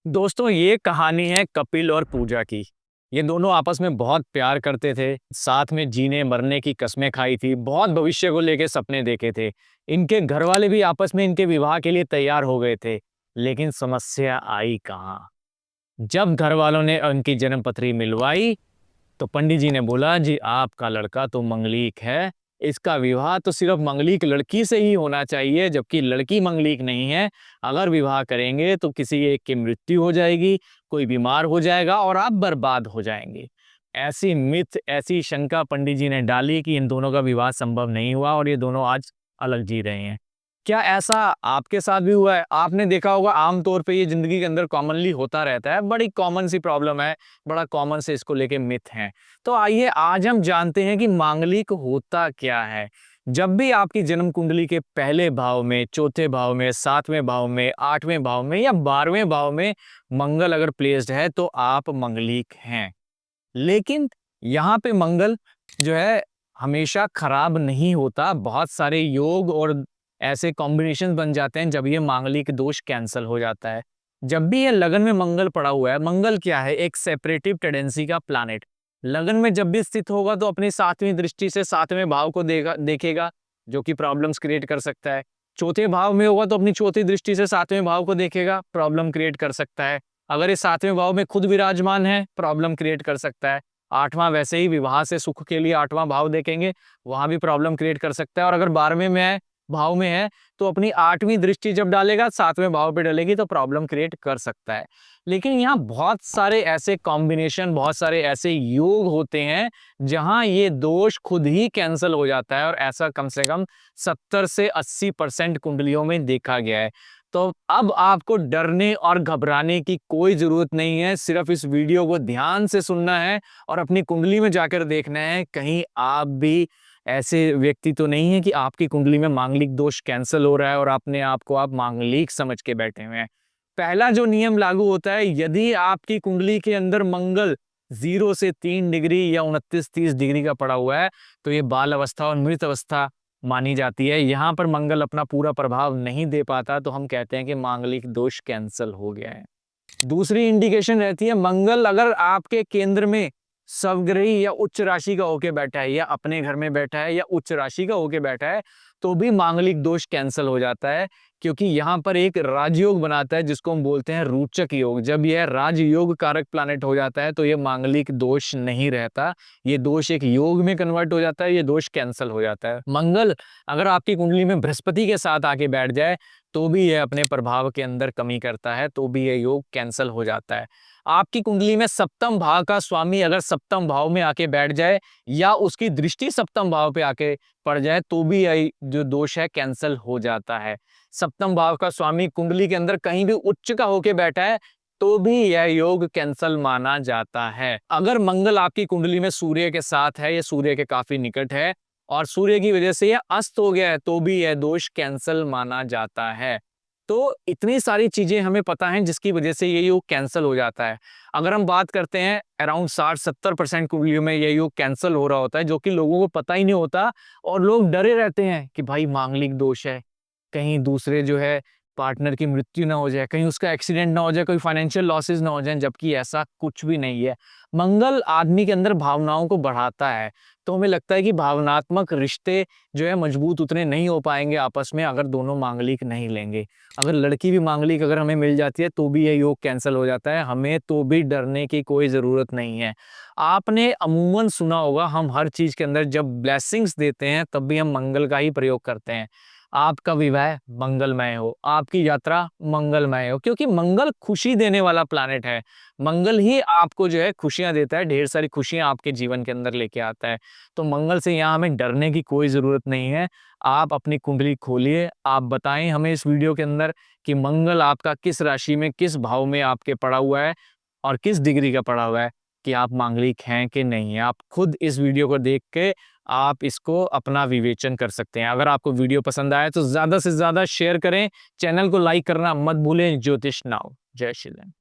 दोस्तों, ये कहानी है कपिल और पूजा की। ये दोनों आपस में बहुत प्यार करते थे, साथ में जीने मरने की कस्में खाई थी, बहुत भविष्य को लेके सपने देखे थे। इनके घर वाले भी आपस में इनके विवाह के लिए तैयार हो गए थे, लेकिन समस्या आई कहाँ? जब घर वालों ने उनकी जन्मपत्री मिलवाई, तो पंडित जी ने बोला, जी आपका लड़का तो मंगलीक है, इसका विवाह तो सिर्फ मंगलीक लड़की से ही होना चाहिए, जबकि लड़की मंगलीक नहीं है। अगर विवाह करेंगे तो किसी एक की मृत्यु हो जाएगी, कोई बीमार हो जाएगा और आप बर्बाद हो जाएंगे। ऐसी मिथ, ऐसी शंका पंडित जी ने डाली कि इन दोनों का विवाह संभव नहीं हुआ और ये दोनों आज अलग जी रहे हैं। क्या ऐसा आपके साथ भी हुआ है? आपने देखा होगा, आमतौर पे ये जिंदगी के अंदर कॉमनली होता रहता है, बड़ी कॉमन सी प्रॉब्लम है, बड़ा कॉमन से इसको लेके मिथ है। तो आइए आज हम जानते हैं कि मांगलिक होता क्या है। जब भी आपकी जन्म कुंडली के पहले भाव में, चौथे भाव में, सातवें भाव में, आठवें भाव में या 12वें भाव में मंगल अगर प्लेस्ड है तो आप मंगलिक हैं। लेकिन यहाँ पे मंगल जो है हमेशा खराब नहीं होता। बहुत सारे योग और ऐसे कॉम्बिनेशन बन जाते हैं जब ये मांगलिक दोष कैंसल हो जाता है। जब भी ये लगन में मंगल पड़ा हुआ है, मंगल क्या है? एक सेपरेटिव टेंडेंसी का प्लैनेट। लगन में जब भी स्थित होगा तो अपनी सातवीं दृष्टि से सातवें भाव को देखेगा, जो कि प्रॉब्लम्स क्रिएट कर सकता है। चौथे भाव में होगा तो अपनी चौथी दृष्टि से सातवें भाव को देखेगा, प्रॉब्लम क्रिएट कर सकता है। अगर ये सातवें भाव में खुद विराजमान है, प्रॉब्लम क्रिएट कर सकता है। आठवां वैसे ही विवाह से सुख के लिए आठवां भाव देखेंगे, वहां भी प्रॉब्लम क्रिएट कर सकता है। और अगर 12वें में है, भाव में है, तो अपनी आठवीं दृष्टि जब डालेगा, सातवें भाव पे डलेगी तो प्रॉब्लम क्रिएट कर सकता है। लेकिन यहाँ बहुत सारे ऐसे कॉम्बिनेशन, बहुत सारे ऐसे योग होते हैं जहां ये दोष खुद ही कैंसिल हो जाता है, और ऐसा कम से कम 70 से 80% कुंडलियों में देखा गया है। तो अब आपको डरने और घबराने की कोई जरूरत नहीं है, सिर्फ इस वीडियो को ध्यान से सुनना है और अपनी कुंडली में जाकर देखना है कहीं आप भी ऐसे व्यक्ति तो नहीं है कि आपकी कुंडली में मांगलिक दोष कैंसिल हो रहा है और अपने आप को आप मांगलिक समझ के बैठे हुए हैं। पहला जो नियम लागू होता है, यदि आपकी कुंडली के अंदर मंगल 0 से 3 डिग्री या 29-30 डिग्री का पड़ा हुआ है, तो ये बाल अवस्था और मृत अवस्था मानी जाती है। यहाँ पर मंगल अपना पूरा प्रभाव नहीं दे पाता, तो हम कहते हैं कि मांगलिक दोष कैंसिल हो गया है। दूसरी इंडिकेशन रहती है, मंगल अगर आपके केंद्र में स्वग्रही या उच्च राशि का होके बैठा है, या अपने घर में बैठा है, या उच्च राशि का होके बैठा है, तो भी मांगलिक दोष कैंसिल हो जाता है। क्योंकि यहाँ पर एक राजयोग बनाता है जिसको हम बोलते हैं रोचक योग। जब यह राजयोग कारक प्लैनेट हो जाता है तो ये मांगलिक दोष नहीं रहता, ये दोष एक योग में कन्वर्ट हो जाता है, ये दोष कैंसिल हो जाता है। मंगल अगर आपकी कुंडली में बृहस्पति के साथ आके बैठ जाए तो भी यह अपने प्रभाव के अंदर कमी करता है, तो भी यह योग कैंसिल हो जाता है। आपकी कुंडली में सप्तम भाव का स्वामी अगर सप्तम भाव में आके बैठ जाए या उसकी दृष्टि सप्तम भाव पे आके पड़ जाए, तो भी यह जो दोष है कैंसिल हो जाता है। सप्तम भाव का स्वामी कुंडली के अंदर कहीं भी उच्च का होके बैठा है तो भी यह योग कैंसल माना जाता है। अगर मंगल आपकी कुंडली में सूर्य के साथ है या सूर्य के काफी निकट है और सूर्य की वजह से यह अस्त हो गया है, तो भी यह दोष कैंसल माना जाता है। तो इतनी सारी चीजें हमें पता है जिसकी वजह से ये योग कैंसिल हो जाता है। अगर हम बात करते हैं, अराउंड 60-70% कुंडलियों में ये योग कैंसिल हो रहा होता है, जो कि लोगों को पता ही नहीं होता, और लोग डरे रहते हैं कि भाई मांगलिक दोष है, कहीं दूसरे जो है पार्टनर की मृत्यु ना हो जाए, कहीं उसका एक्सीडेंट ना हो जाए, कोई फाइनेंशियल लॉसेस ना हो जाए, जबकि ऐसा कुछ भी नहीं है। मंगल आदमी के अंदर भावनाओं को बढ़ाता है, तो हमें लगता है कि भावनात्मक रिश्ते जो है मजबूत उतने नहीं हो पाएंगे आपस में अगर दोनों मांगलिक नहीं लेंगे। अगर लड़की भी मांगलिक अगर हमें मिल जाती है तो भी ये योग कैंसिल हो जाता है, हमें तो भी डरने की कोई ज़रूरत नहीं है। आपने अमूमन सुना होगा, हम हर चीज़ के अंदर जब ब्लेसिंग्स देते हैं तब भी हम मंगल का ही प्रयोग करते हैं। आपका विवाह मंगलमय हो, आपकी यात्रा मंगलमय हो, क्योंकि मंगल खुशी देने वाला प्लैनेट है। मंगल ही आपको जो है खुशियां देता है, ढेर सारी खुशियां आपके जीवन के अंदर लेके आता है। तो मंगल से यहाँ हमें डरने की कोई ज़रूरत नहीं है। आप अपनी कुंडली खोलिए, आप बताएं हमें इस वीडियो के अंदर कि मंगल आपका किस राशि में, किस भाव में आपके पड़ा हुआ है और किस डिग्री का पड़ा हुआ है, कि आप मांगलिक हैं कि नहीं है। आप खुद इस वीडियो को देख के आप इसको अपना विवेचन कर सकते हैं। अगर आपको वीडियो पसंद आए तो ज़्यादा से ज़्यादा शेयर करें, चैनल को लाइक करना मत भूलें। ज्योतिष नाउ, जय श्री राम।